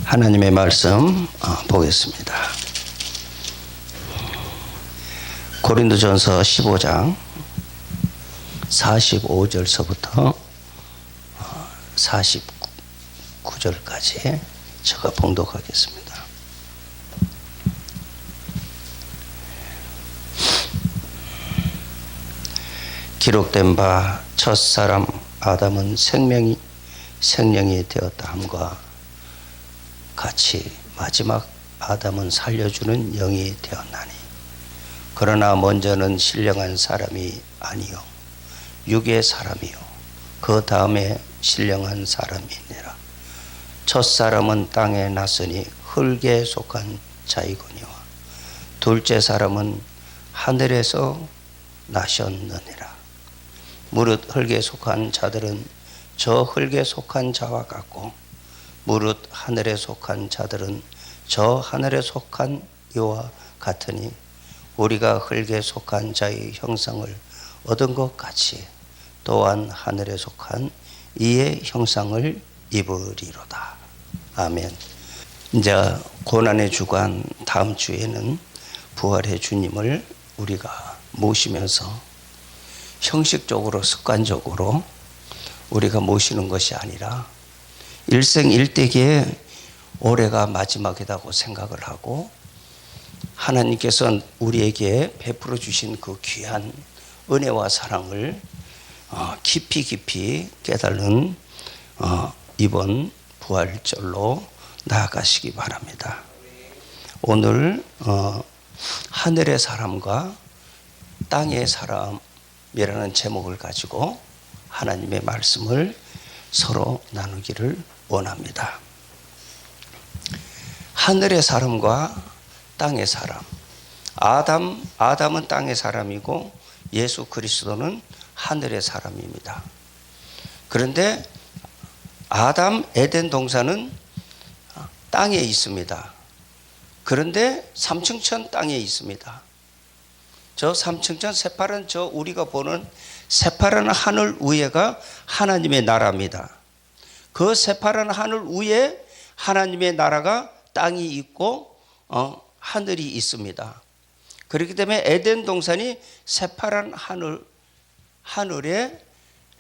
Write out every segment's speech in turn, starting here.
하나님의 말씀 보겠습니다. 고린도전서 15장 45절서부터 49절까지 제가 봉독하겠습니다. 기록된 바 첫사람 아담은 생명이 되었다 함과 같이 마지막 아담은 살려주는 영이 되었나니, 그러나 먼저는 신령한 사람이 아니요 육의 사람이요 그 다음에 신령한 사람이니라. 첫사람은 땅에 났으니 흙에 속한 자이거니와 둘째 사람은 하늘에서 나셨느니라. 무릇 흙에 속한 자들은 저 흙에 속한 자와 같고 무릇 하늘에 속한 자들은 저 하늘에 속한 이와 같으니, 우리가 흙에 속한 자의 형상을 얻은 것 같이 또한 하늘에 속한 이의 형상을 입으리로다. 아멘. 이제 고난의 주간 다음 주에는 부활의 주님을 우리가 모시면서 형식적으로 습관적으로 우리가 모시는 것이 아니라 일생일대기에 올해가 마지막이라고 생각을 하고, 하나님께서 우리에게 베풀어 주신 그 귀한 은혜와 사랑을 깊이 깨달은 이번 부활절로 나아가시기 바랍니다. 오늘 하늘의 사람과 땅의 사람이라는 제목을 가지고 하나님의 말씀을 서로 나누기를 원합니다. 하늘의 사람과 땅의 사람. 아담은 땅의 사람이고 예수 그리스도는 하늘의 사람입니다. 그런데 아담 에덴 동산은 땅에 있습니다. 그런데 삼층천 땅에 있습니다. 저 삼층천 새파란 저 우리가 보는 새파란 하늘 위에가 하나님의 나라입니다. 그 새파란 하늘 위에 하나님의 나라가 땅이 있고 하늘이 있습니다. 그렇기 때문에 에덴 동산이 새파란 하늘에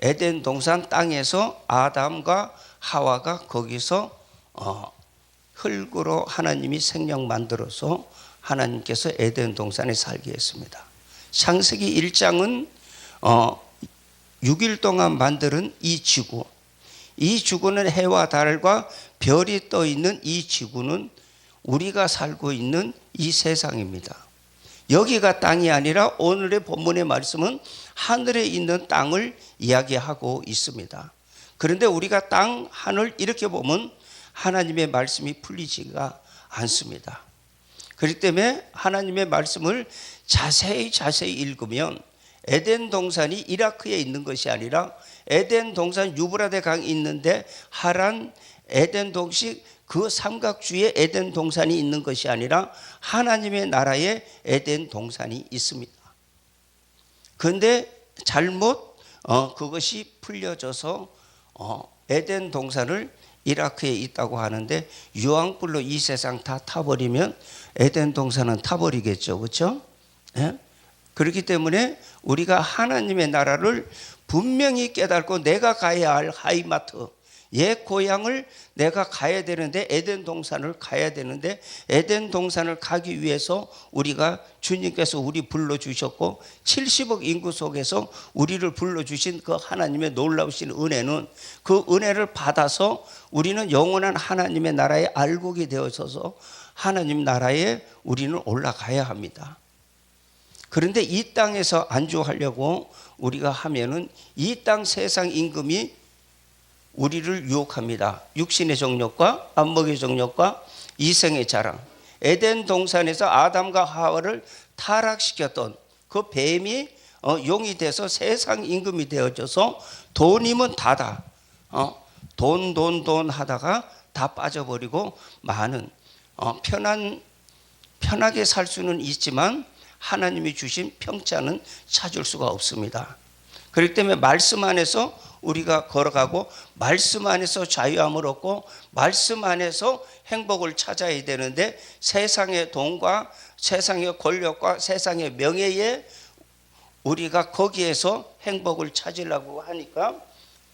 에덴 동산 땅에서 아담과 하와가 거기서 흙으로 하나님이 생명 만들어서 하나님께서 에덴 동산에 살게 했습니다. 창세기 1장은 6일 동안 만드는 이 지구, 이 지구는 해와 달과 별이 떠 있는 이 지구는 우리가 살고 있는 이 세상입니다. 여기가 땅이 아니라 오늘의 본문의 말씀은 하늘에 있는 땅을 이야기하고 있습니다. 그런데 우리가 땅, 하늘 이렇게 보면 하나님의 말씀이 풀리지가 않습니다. 그렇기 때문에 하나님의 말씀을 자세히 읽으면 에덴 동산이 이라크에 있는 것이 아니라 에덴 동산 유브라데 강이 있는데 하란 에덴 동식 그 삼각주에 에덴 동산이 있는 것이 아니라 하나님의 나라에 에덴 동산이 있습니다. 그런데 잘못 그것이 풀려져서 에덴 동산을 이라크에 있다고 하는데, 유황불로 이 세상 다 타버리면 에덴 동산은 타버리겠죠, 그렇죠? 예? 그렇기 때문에 우리가 하나님의 나라를 분명히 깨닫고 내가 가야 할 하이마트, 옛 고향을 내가 가야 되는데 에덴 동산을 가야 되는데, 에덴 동산을 가기 위해서 우리가 주님께서 우리 불러주셨고 70억 인구 속에서 우리를 불러주신 그 하나님의 놀라우신 은혜는, 그 은혜를 받아서 우리는 영원한 하나님의 나라에 알곡이 되어서 하나님 나라에 우리는 올라가야 합니다. 그런데 이 땅에서 안주하려고 우리가 하면은 이 땅 세상 임금이 우리를 유혹합니다. 육신의 정욕과 안목의 정욕과 이생의 자랑. 에덴 동산에서 아담과 하와를 타락시켰던 그 뱀이 용이 돼서 세상 임금이 되어져서 돈이면 다다. 돈 하다가 다 빠져버리고 많은 편하게 살 수는 있지만 하나님이 주신 평자는 찾을 수가 없습니다. 그렇기 때문에 말씀 안에서 우리가 걸어가고 말씀 안에서 자유함을 얻고 말씀 안에서 행복을 찾아야 되는데 세상의 돈과 세상의 권력과 세상의 명예에 우리가 거기에서 행복을 찾으려고 하니까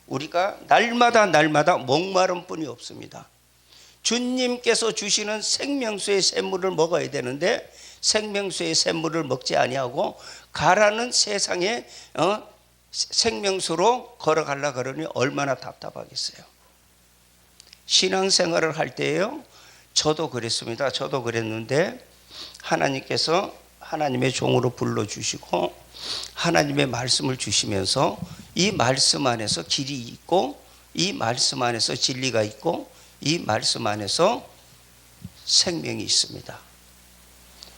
우리가 날마다 목마름 뿐이 없습니다. 주님께서 주시는 생명수의 샘물을 먹어야 되는데 생명수의 샘물을 먹지 아니하고 가라는 세상의 생명수로 걸어가려고 그러니 얼마나 답답하겠어요. 신앙생활을 할 때에요, 저도 그랬습니다. 저도 그랬는데 하나님께서 하나님의 종으로 불러주시고 하나님의 말씀을 주시면서 이 말씀 안에서 길이 있고 이 말씀 안에서 진리가 있고 이 말씀 안에서 생명이 있습니다.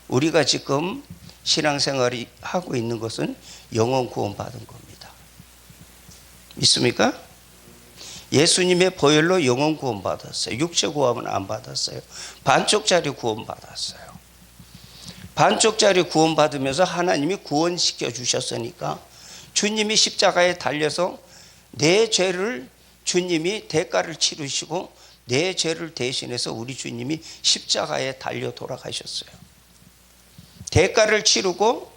우리가 지금 신앙생활이 하고 있는 것은 영혼 구원받은 겁니다. 믿습니까? 예수님의 보혈로 영혼 구원받았어요. 육체 구원은 안 받았어요. 반쪽짜리 구원받았어요. 반쪽짜리 구원받으면서 하나님이 구원시켜 주셨으니까 주님이 십자가에 달려서 내 죄를 주님이 대가를 치르시고 내 죄를 대신해서 우리 주님이 십자가에 달려 돌아가셨어요. 대가를 치르고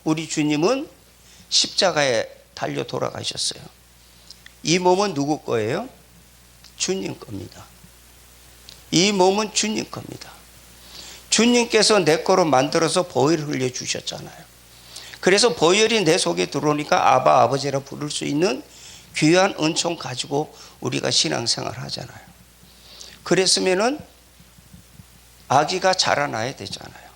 우리 주님은 십자가에 달려 돌아가셨어요. 이 몸은 누구 거예요? 주님 겁니다. 이 몸은 주님 겁니다. 주님께서 내 거로 만들어서 보혈을 흘려주셨잖아요. 그래서 보혈이 내 속에 들어오니까 아바 아버지라 부를 수 있는 귀한 은총 가지고 우리가 신앙생활 하잖아요. 그랬으면은 아기가 자라나야 되잖아요.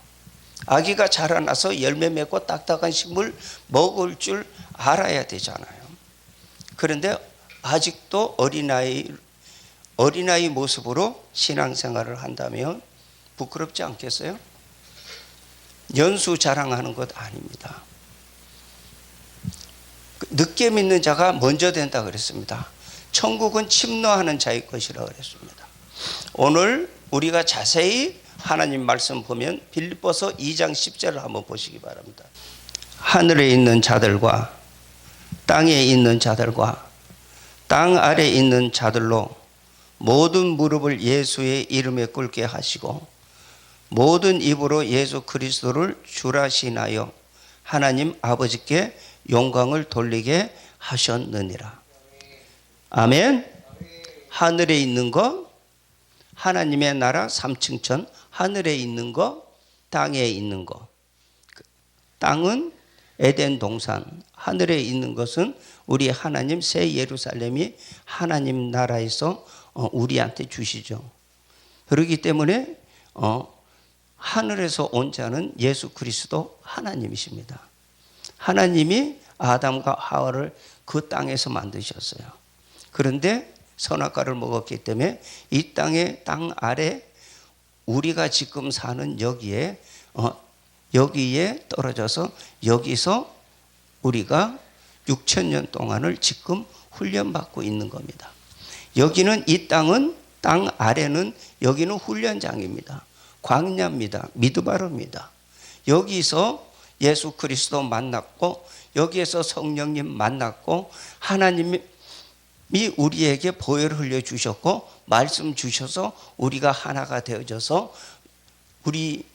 아기가 자라나서 열매 맺고 딱딱한 식물 먹을 줄 알아야 되잖아요. 그런데 아직도 어린아이 모습으로 신앙생활을 한다면 부끄럽지 않겠어요? 연수 자랑하는 것 아닙니다. 늦게 믿는 자가 먼저 된다 그랬습니다. 천국은 침노하는 자의 것이라 그랬습니다. 오늘 우리가 자세히 하나님 말씀 보면 빌립보서 2장 10절을 한번 보시기 바랍니다. 하늘에 있는 자들과 땅에 있는 자들과 땅 아래 있는 자들로 모든 무릎을 예수의 이름에 꿇게 하시고 모든 입으로 예수 그리스도를 주라 시인하여 하나님 아버지께 영광을 돌리게 하셨느니라. 아멘. 하늘에 있는 거, 하나님의 나라 3층천, 하늘에 있는 거, 땅에 있는 거. 땅은 에덴 동산, 하늘에 있는 것은 우리 하나님 새 예루살렘이 하나님 나라에서 우리한테 주시죠. 그렇기 때문에 하늘에서 온 자는 예수 그리스도 하나님이십니다. 하나님이 아담과 하와를 그 땅에서 만드셨어요. 그런데 선악과를 먹었기 때문에 이 땅 아래 우리가 지금 사는 여기에 떨어져서 여기서 우리가 6,000년 동안을 지금 훈련받고 있는 겁니다. 여기는 이 땅은 땅 아래는 여기는 훈련장입니다. 광야입니다. 미드바르입니다. 여기서 예수 그리스도 만났고 여기에서 성령님 만났고 하나님이 우리에게 보혈을 흘려주셨고 말씀 주셔서 우리가 하나가 되어져서 우리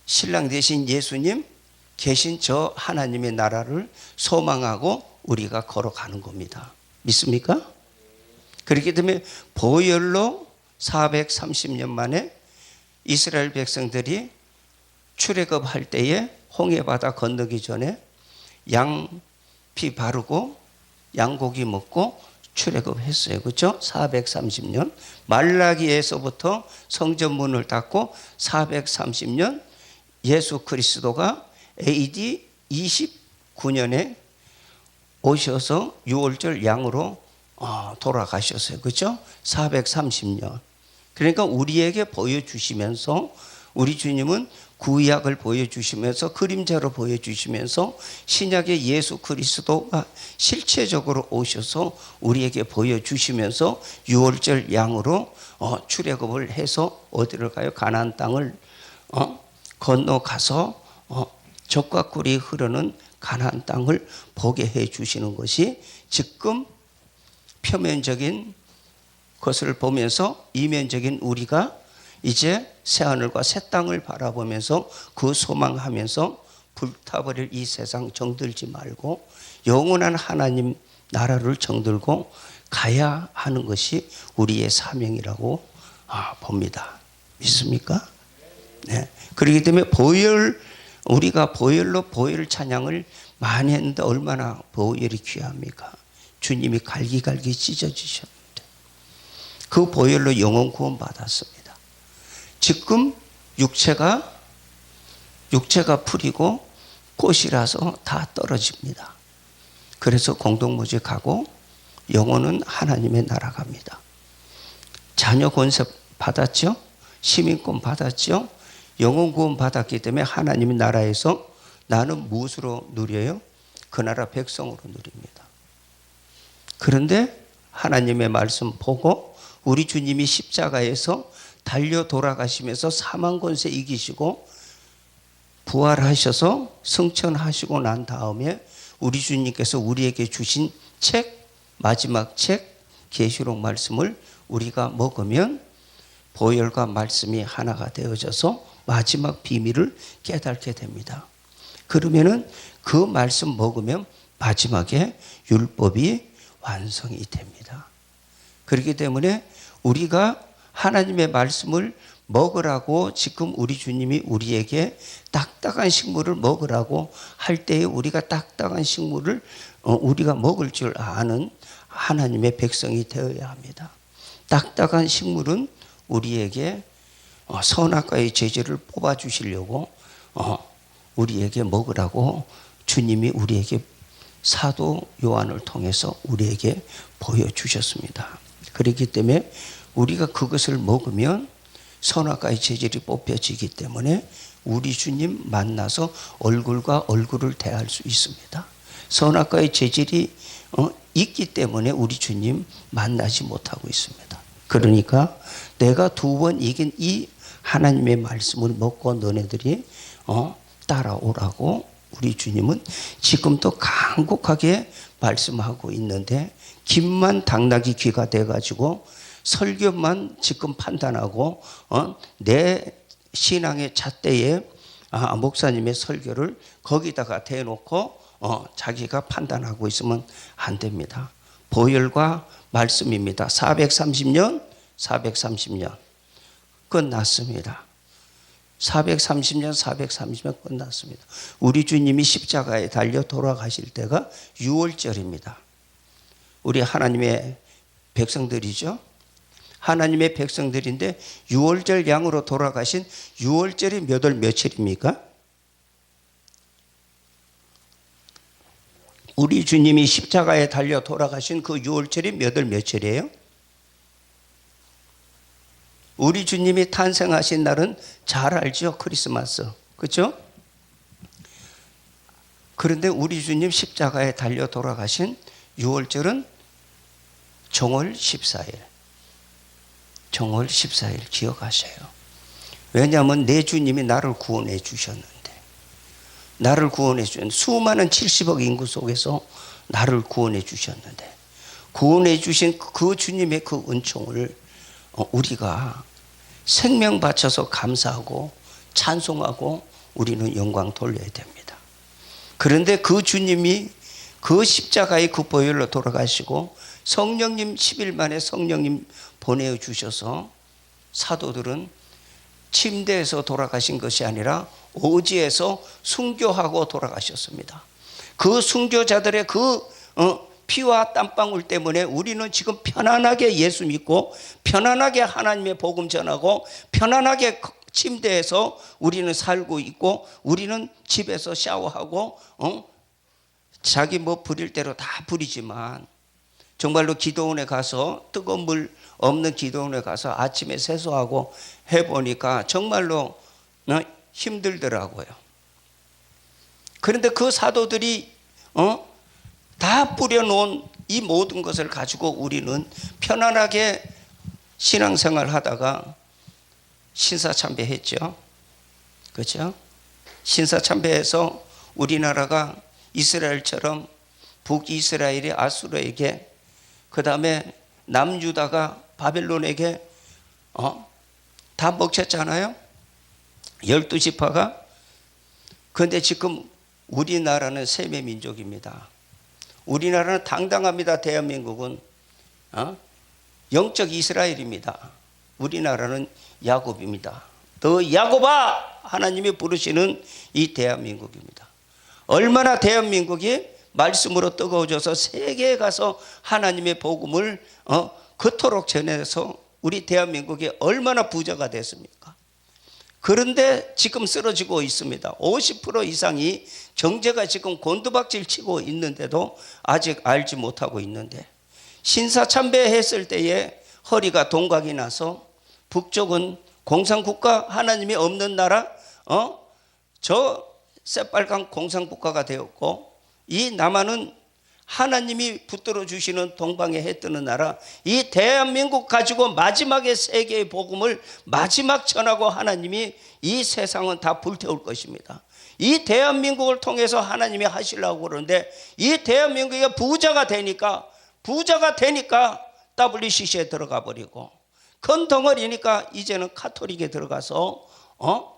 신랑 되신 예수님 계신 저 하나님의 나라를 소망하고 우리가 걸어가는 겁니다. 믿습니까? 그렇기 때문에 보혈로 430년 만에 이스라엘 백성들이 출애굽할 때에 홍해바다 건너기 전에 양피 바르고 양고기 먹고 출애굽했어요. 그렇죠? 430년 말라기에서부터 성전문을 닫고 430년 예수 그리스도가 AD 29년에 오셔서 6월절 양으로 돌아가셨어요. 그렇죠? 430년. 그러니까 우리에게 보여주시면서 우리 주님은 구약을 보여주시면서 그림자로 보여주시면서 신약의 예수 그리스도가 실체적으로 오셔서 우리에게 보여주시면서 6월절 양으로 출애굽을 해서 어디를 가요? 가나안 땅을 건너가서 젖과 꿀이 흐르는 가나안 땅을 보게 해 주시는 것이 지금 표면적인 것을 보면서 이면적인 우리가 이제 새하늘과 새 땅을 바라보면서 그 소망하면서 불타버릴 이 세상 정들지 말고 영원한 하나님 나라를 정들고 가야 하는 것이 우리의 사명이라고 봅니다. 믿습니까? 네. 그렇기 때문에 우리가 보혈로 보혈 찬양을 많이 했는데 얼마나 보혈이 귀합니까? 주님이 갈기갈기 찢어지셨는데 그 보혈로 영혼 구원 받았습니다. 지금 육체가 풀이고 꽃이라서 다 떨어집니다. 그래서 공동모직하고 영혼은 하나님의 나라 갑니다. 자녀 권세 받았죠? 시민권 받았죠? 영혼 구원 받았기 때문에 하나님의 나라에서 나는 무엇으로 누려요? 그 나라 백성으로 누립니다. 그런데 하나님의 말씀 보고 우리 주님이 십자가에서 달려 돌아가시면서 사망 권세 이기시고 부활하셔서 승천하시고 난 다음에 우리 주님께서 우리에게 주신 책, 마지막 책 계시록 말씀을 우리가 먹으면 보혈과 말씀이 하나가 되어져서 마지막 비밀을 깨닫게 됩니다. 그러면은 그 말씀 먹으면 마지막에 율법이 완성이 됩니다. 그렇기 때문에 우리가 하나님의 말씀을 먹으라고 지금 우리 주님이 우리에게 딱딱한 식물을 먹으라고 할 때에 우리가 딱딱한 식물을 우리가 먹을 줄 아는 하나님의 백성이 되어야 합니다. 딱딱한 식물은 우리에게 선악과의 재질을 뽑아주시려고 우리에게 먹으라고 주님이 우리에게 사도 요한을 통해서 우리에게 보여주셨습니다. 그렇기 때문에 우리가 그것을 먹으면 선악과의 재질이 뽑혀지기 때문에 우리 주님 만나서 얼굴과 얼굴을 대할 수 있습니다. 선악과의 재질이 있기 때문에 우리 주님 만나지 못하고 있습니다. 그러니까 내가 2번 이긴 이 하나님의 말씀을 먹고 너네들이 따라오라고 우리 주님은 지금도 간곡하게 말씀하고 있는데 김만 당나귀 귀가 돼가지고 설교만 지금 판단하고 내 신앙의 잣대에 목사님의 설교를 거기다가 대놓고 자기가 판단하고 있으면 안 됩니다. 보혈과 말씀입니다. 430년 끝났습니다. 430년 끝났습니다. 우리 주님이 십자가에 달려 돌아가실 때가 6월절입니다. 우리 하나님의 백성들이죠. 하나님의 백성들인데 6월절 양으로 돌아가신 6월절이 몇 월 며칠입니까? 우리 주님이 십자가에 달려 돌아가신 그 6월절이 몇 월 며칠이에요? 우리 주님이 탄생하신 날은 잘 알죠? 크리스마스. 그렇죠? 그런데 우리 주님 십자가에 달려 돌아가신 6월절은 정월 14일. 정월 14일 기억하세요. 왜냐하면 내 주님이 나를 구원해 주셨는데, 나를 구원해 주신 수많은 70억 인구 속에서 나를 구원해 주셨는데, 구원해 주신 그 주님의 그 은총을 우리가 생명 바쳐서 감사하고 찬송하고 우리는 영광 돌려야 됩니다. 그런데 그 주님이 그 십자가의 그 보혈로 돌아가시고 성령님 10일 만에 성령님 보내주셔서 사도들은 침대에서 돌아가신 것이 아니라 오지에서 순교하고 돌아가셨습니다. 그 순교자들의 그 피와 땀방울 때문에 우리는 지금 편안하게 예수 믿고 편안하게 하나님의 복음 전하고 편안하게 침대에서 우리는 살고 있고 우리는 집에서 샤워하고 자기 뭐 부릴 대로 다 부리지만 정말로 기도원에 가서 뜨거운 물 없는 기도원에 가서 아침에 세수하고 해보니까 정말로 힘들더라고요. 그런데 그 사도들이 다 뿌려놓은 이 모든 것을 가지고 우리는 편안하게 신앙생활 하다가 신사참배했죠. 그렇죠? 신사참배해서 우리나라가 이스라엘처럼 북이스라엘이 아수르에게, 그 다음에 남유다가 바벨론에게 다 먹혔잖아요. 12지파가. 그런데 지금 우리나라는 셈의 민족입니다. 우리나라는 당당합니다. 대한민국은 영적 이스라엘입니다. 우리나라는 야곱입니다. 너 야곱아! 하나님이 부르시는 이 대한민국입니다. 얼마나 대한민국이 말씀으로 뜨거워져서 세계에 가서 하나님의 복음을 그토록 전해서 우리 대한민국이 얼마나 부자가 됐습니까? 그런데 지금 쓰러지고 있습니다. 50% 이상이 경제가 지금 곤두박질 치고 있는데도 아직 알지 못하고 있는데, 신사참배했을 때에 허리가 동각이 나서 북쪽은 공산국가, 하나님이 없는 나라, 저 새빨간 공산국가가 되었고, 이 남한은 하나님이 붙들어 주시는 동방에 해 뜨는 나라, 이 대한민국 가지고 마지막에 세계의 복음을 마지막 전하고 하나님이 이 세상은 다 불태울 것입니다. 이 대한민국을 통해서 하나님이 하시려고 그러는데, 이 대한민국이 부자가 되니까 WCC에 들어가 버리고, 큰 덩어리니까 이제는 카톨릭에 들어가서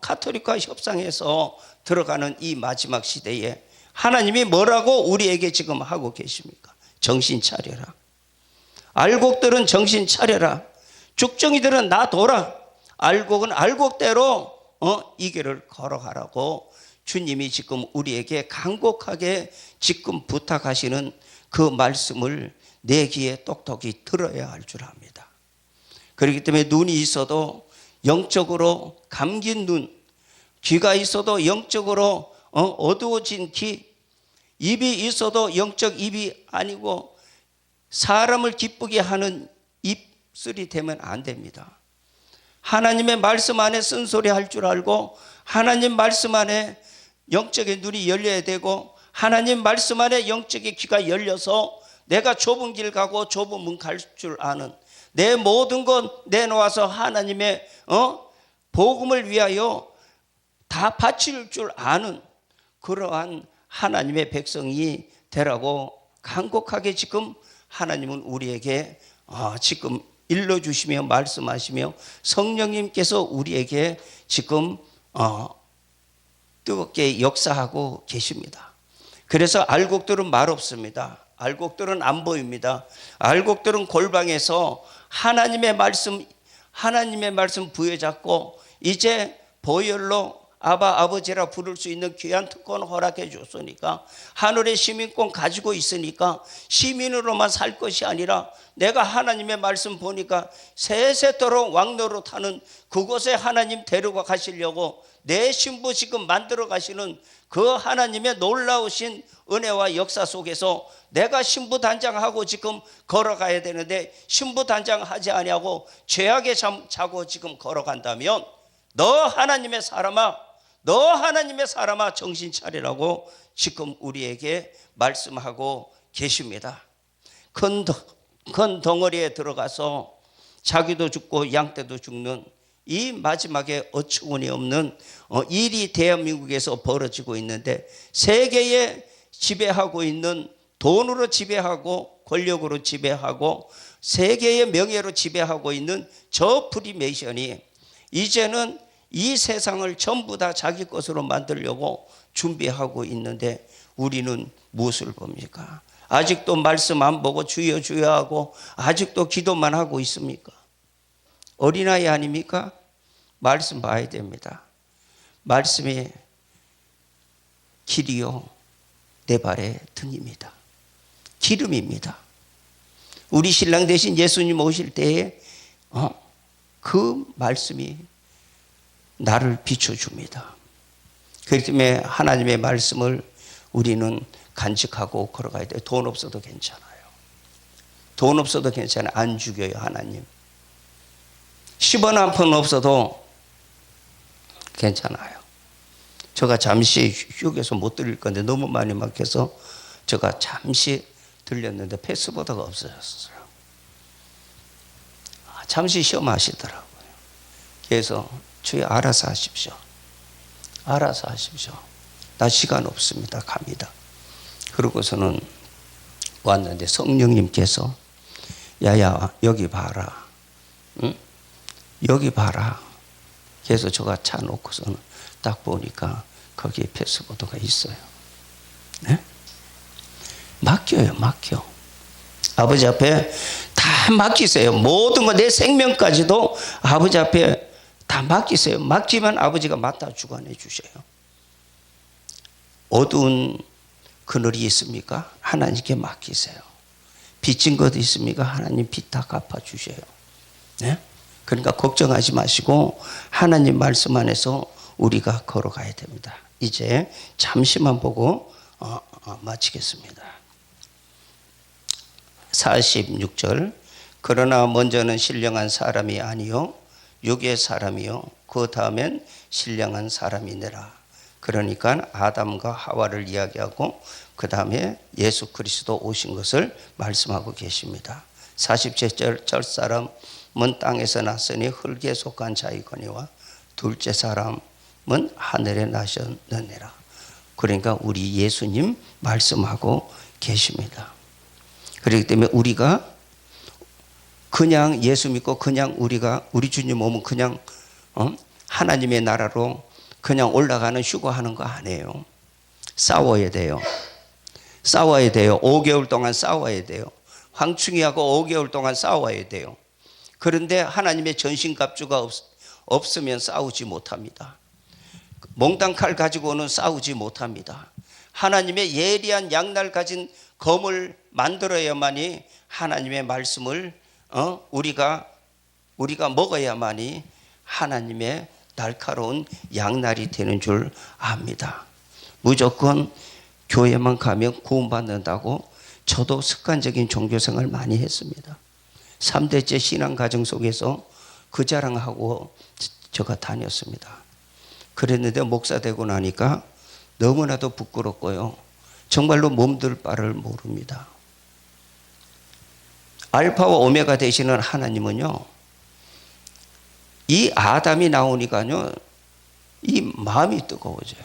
카톨릭과 협상해서 들어가는 이 마지막 시대에 하나님이 뭐라고 우리에게 지금 하고 계십니까? 정신 차려라. 알곡들은 정신 차려라. 죽정이들은 놔둬라. 알곡은 알곡대로 이 길을 걸어가라고 주님이 지금 우리에게 간곡하게 지금 부탁하시는 그 말씀을 내 귀에 똑똑히 들어야 할 줄 압니다. 그렇기 때문에 눈이 있어도 영적으로 감긴 눈, 귀가 있어도 영적으로 어두워진 귀, 입이 있어도 영적 입이 아니고 사람을 기쁘게 하는 입술이 되면 안 됩니다. 하나님의 말씀 안에 쓴소리 할 줄 알고, 하나님 말씀 안에 영적인 눈이 열려야 되고, 하나님 말씀 안에 영적인 귀가 열려서 내가 좁은 길 가고 좁은 문 갈 줄 아는, 내 모든 것 내놓아서 하나님의 복음을 위하여 다 바칠 줄 아는 그러한 하나님의 백성이 되라고 간곡하게 지금 하나님은 우리에게 지금 일러주시며 말씀하시며 성령님께서 우리에게 지금 뜨겁게 역사하고 계십니다. 그래서 알곡들은 말없습니다. 알곡들은 안 보입니다. 알곡들은 골방에서 하나님의 말씀 부여잡고 이제 보혈로 아바 아버지라 부를 수 있는 귀한 특권 허락해 줬으니까, 하늘의 시민권 가지고 있으니까 시민으로만 살 것이 아니라 내가 하나님의 말씀 보니까 세세토록 왕노릇하는 그곳에 하나님 데려가 가시려고 내 신부 지금 만들어 가시는 그 하나님의 놀라우신 은혜와 역사 속에서 내가 신부 단장하고 지금 걸어가야 되는데, 신부 단장하지 아니하고 죄악에 자고 지금 걸어간다면 너 하나님의 사람아 정신 차리라고 지금 우리에게 말씀하고 계십니다. 큰 덩어리에 들어가서 자기도 죽고 양떼도 죽는 이 마지막에 어처구니 없는 일이 대한민국에서 벌어지고 있는데, 세계에 지배하고 있는, 돈으로 지배하고 권력으로 지배하고 세계의 명예로 지배하고 있는 저 프리메이션이 이제는 이 세상을 전부 다 자기 것으로 만들려고 준비하고 있는데, 우리는 무엇을 봅니까? 아직도 말씀 안 보고 주여 주여 하고 아직도 기도만 하고 있습니까? 어린아이 아닙니까? 말씀 봐야 됩니다. 말씀이 길이요 내 발의 등입니다. 기름입니다. 우리 신랑 대신 예수님 오실 때에 그 말씀이 나를 비춰줍니다. 그렇기 때문에 하나님의 말씀을 우리는 간직하고 걸어가야 돼요. 돈 없어도 괜찮아요. 돈 없어도 괜찮아요. 안 죽여요 하나님. 10원 한 푼 없어도 괜찮아요. 제가 잠시 휴게소 못 들릴 건데 너무 많이 막혀서 제가 잠시 들렸는데 패스보드가 없어졌어요. 잠시 시험하시더라고요. 그래서 주여 알아서 하십시오. 알아서 하십시오. 나 시간 없습니다. 갑니다. 그러고서는 왔는데 성령님께서 야야 여기 봐라, 응? 여기 봐라. 그래서 제가 차 놓고서는 딱 보니까 거기에 패스보드가 있어요. 네? 맡겨요, 맡겨. 아버지 앞에 다 맡기세요. 모든 거, 내 생명까지도 아버지 앞에 다 맡기세요. 맡기면 아버지가 맡아 주관해 주셔요. 어두운 그늘이 있습니까? 하나님께 맡기세요. 빚진 것 있습니까? 하나님 빚 다 갚아 주셔요. 네? 그러니까 걱정하지 마시고 하나님 말씀 안에서 우리가 걸어가야 됩니다. 이제 잠시만 보고 마치겠습니다. 46절. 그러나 먼저는 신령한 사람이 아니요 육의 사람이요 그 다음엔 신령한 사람이니라. 그러니까 아담과 하와를 이야기하고 그 다음에 예수 그리스도 오신 것을 말씀하고 계십니다. 47절. 첫사람은 땅에서 났으니 흙에 속한 자이거니와 둘째 사람은 하늘에 나셨느니라. 그러니까 우리 예수님 말씀하고 계십니다. 그렇기 때문에 우리가 그냥 예수 믿고 그냥 우리 주님 오면 그냥 하나님의 나라로 그냥 올라가는 휴거하는 거 아니에요. 싸워야 돼요. 싸워야 돼요. 5개월 동안 싸워야 돼요. 황충이하고 5개월 동안 싸워야 돼요. 그런데 하나님의 전신갑주가 없으면 싸우지 못합니다. 몽땅 칼 가지고는 싸우지 못합니다. 하나님의 예리한 양날 가진 검을 만들어야만이 하나님의 말씀을 우리가 먹어야만이 하나님의 날카로운 양날이 되는 줄 압니다. 무조건 교회만 가면 구원받는다고 저도 습관적인 종교생활 많이 했습니다. 3대째 신앙가정 속에서 그 자랑하고 제가 다녔습니다. 그랬는데 목사 되고 나니까 너무나도 부끄럽고요. 정말로 몸둘 바를 모릅니다. 알파와 오메가 되시는 하나님은요, 이 아담이 나오니까요, 이 마음이 뜨거워져요.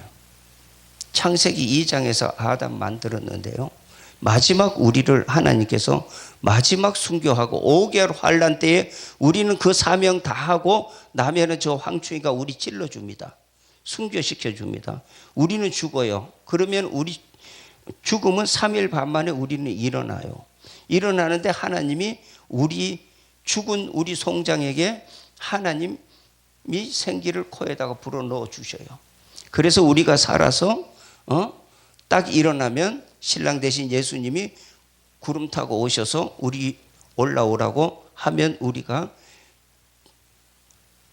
창세기 2장에서 아담 만들었는데요, 마지막 우리를 하나님께서 마지막 순교하고 5개월 환난 때에 우리는 그 사명 다 하고 나면은 저 황충이가 우리 찔러줍니다. 순교시켜 줍니다. 우리는 죽어요. 그러면 우리 죽으면 3일 반 만에 우리는 일어나요. 일어나는데 하나님이 죽은 우리 송장에게 하나님이 생기를 코에다가 불어넣어 주셔요. 그래서 우리가 살아서 딱 일어나면 신랑 대신 예수님이 구름 타고 오셔서 우리 올라오라고 하면 우리가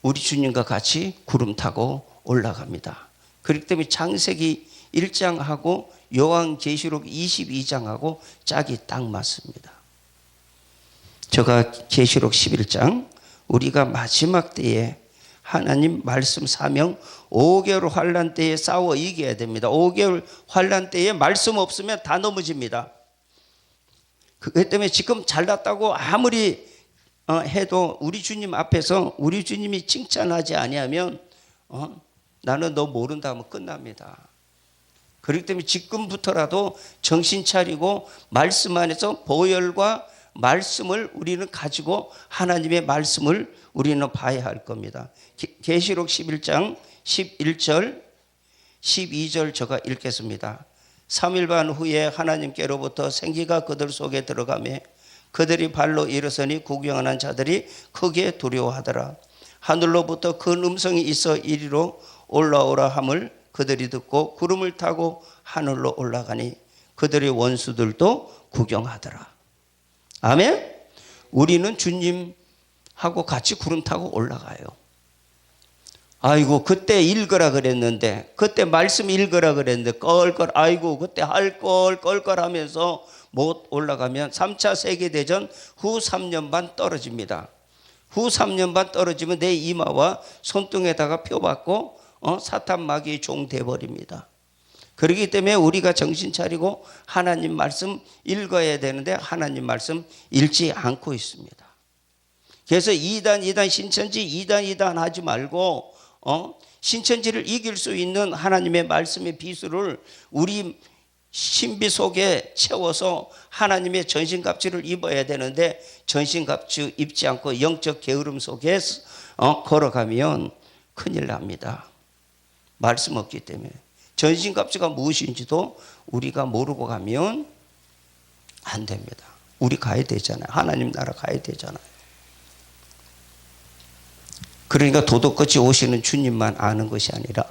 우리 주님과 같이 구름 타고 올라갑니다. 그렇기 때문에 창세기 1장하고 요한계시록 22장하고 짝이 딱 맞습니다. 제가 계시록 11장, 우리가 마지막 때에 하나님 말씀 사명 5개월 환난 때에 싸워 이겨야 됩니다. 5개월 환난 때에 말씀 없으면 다 넘어집니다. 그것 때문에 지금 잘났다고 아무리 해도 우리 주님 앞에서 우리 주님이 칭찬하지 아니하면 나는 너 모른다 하면 끝납니다. 그렇기 때문에 지금부터라도 정신 차리고 말씀 안에서 보혈과 말씀을 우리는 가지고 하나님의 말씀을 우리는 봐야 할 겁니다. 계시록 11장 11절 12절 제가 읽겠습니다. 3일 반 후에 하나님께로부터 생기가 그들 속에 들어가매 그들이 발로 일어서니 구경하는 자들이 크게 두려워하더라. 하늘로부터 큰 음성이 있어 이리로 올라오라 함을 그들이 듣고 구름을 타고 하늘로 올라가니 그들의 원수들도 구경하더라. 아멘. 우리는 주님하고 같이 구름 타고 올라가요. 아이고 그때 읽으라 그랬는데, 그때 말씀 읽으라 그랬는데 껄껄, 아이고 그때 할 걸 껄껄 하면서 못 올라가면 3차 세계대전 후 3년 반 떨어집니다. 후 3년 반 떨어지면 내 이마와 손등에다가 표 받고 사탄 마귀의 종 돼버립니다. 그렇기 때문에 우리가 정신 차리고 하나님 말씀 읽어야 되는데 하나님 말씀 읽지 않고 있습니다. 그래서 이단 신천지 이단 하지 말고 신천지를 이길 수 있는 하나님의 말씀의 비수를 우리 신비 속에 채워서 하나님의 전신갑주를 입어야 되는데 전신갑주 입지 않고 영적 게으름 속에 걸어가면 큰일 납니다. 말씀 없기 때문에. 전신갑주가 무엇인지도 우리가 모르고 가면 안 됩니다. 우리 가야 되잖아요. 하나님 나라 가야 되잖아요. 그러니까 도덕같이 오시는 주님만 아는 것이 아니라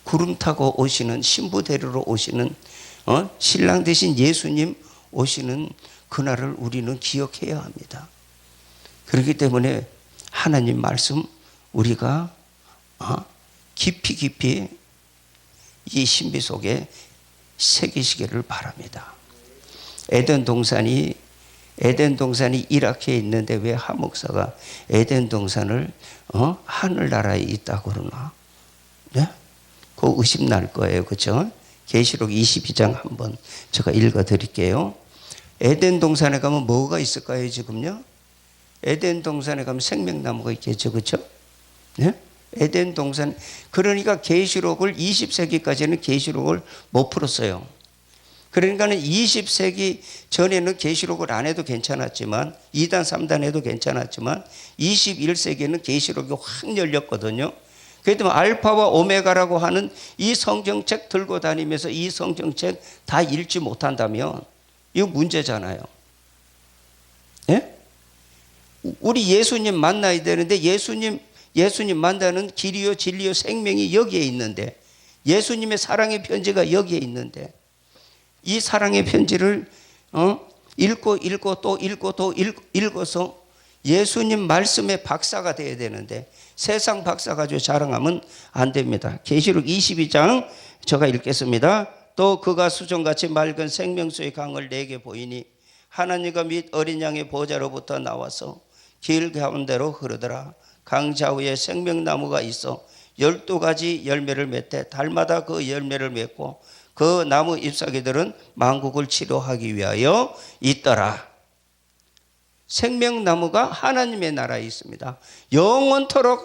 구름 타고 오시는 신부 데리러 오시는 신랑 대신 예수님 오시는 그날을 우리는 기억해야 합니다. 그렇기 때문에 하나님 말씀 우리가 깊이 이 신비 속에 새기시기를 바랍니다. 에덴 동산이 이라크에 있는데 왜 한 목사가 에덴 동산을 하늘나라에 있다고 그러나? 네? 그 의심 날 거예요. 그렇죠? 계시록 22장 한번 제가 읽어 드릴게요. 에덴 동산에 가면 뭐가 있을까요, 지금요? 에덴 동산에 가면 생명나무가 있겠죠. 그렇죠? 네? 에덴 동산. 그러니까 계시록을 20세기까지는 계시록을 못 풀었어요. 그러니까는 20세기 전에는 계시록을 안 해도 괜찮았지만 2단 3단 해도 괜찮았지만 21세기에는 계시록이 확 열렸거든요. 그래도 알파와 오메가라고 하는 이 성경책 들고 다니면서 이 성경책 다 읽지 못한다면 이거 문제잖아요. 예? 우리 예수님 만나야 되는데 예수님 만나는 길이요 진리요 생명이 여기에 있는데 예수님의 사랑의 편지가 여기에 있는데 이 사랑의 편지를 읽고 또 읽어서 예수님 말씀의 박사가 되어야 되는데 세상 박사 가지고 자랑하면 안 됩니다. 계시록 22장 제가 읽겠습니다. 또 그가 수정같이 맑은 생명수의 강을 내게 보이니 하나님과 및 어린 양의 보좌로부터 나와서 길 가운데로 흐르더라. 강 좌우에 생명나무가 있어 12가지 열매를 맺되 달마다 그 열매를 맺고 그 나무 잎사귀들은 만국을 치료하기 위하여 있더라. 생명나무가 하나님의 나라에 있습니다. 영원토록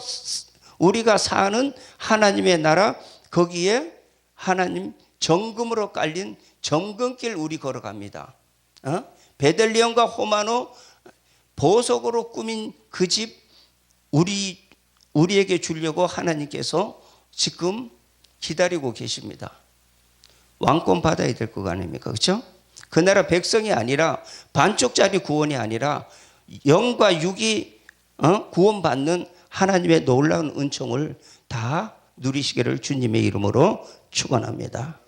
우리가 사는 하나님의 나라, 거기에 하나님 정금으로 깔린 정금길 우리 걸어갑니다. 베들레헴과 호마노 보석으로 꾸민 그 집 우리에게 주려고 하나님께서 지금 기다리고 계십니다. 왕권 받아야 될 거 아닙니까? 그렇죠? 그 나라 백성이 아니라 반쪽짜리 구원이 아니라 영과 육이 구원받는 하나님의 놀라운 은총을 다 누리시기를 주님의 이름으로 축원합니다.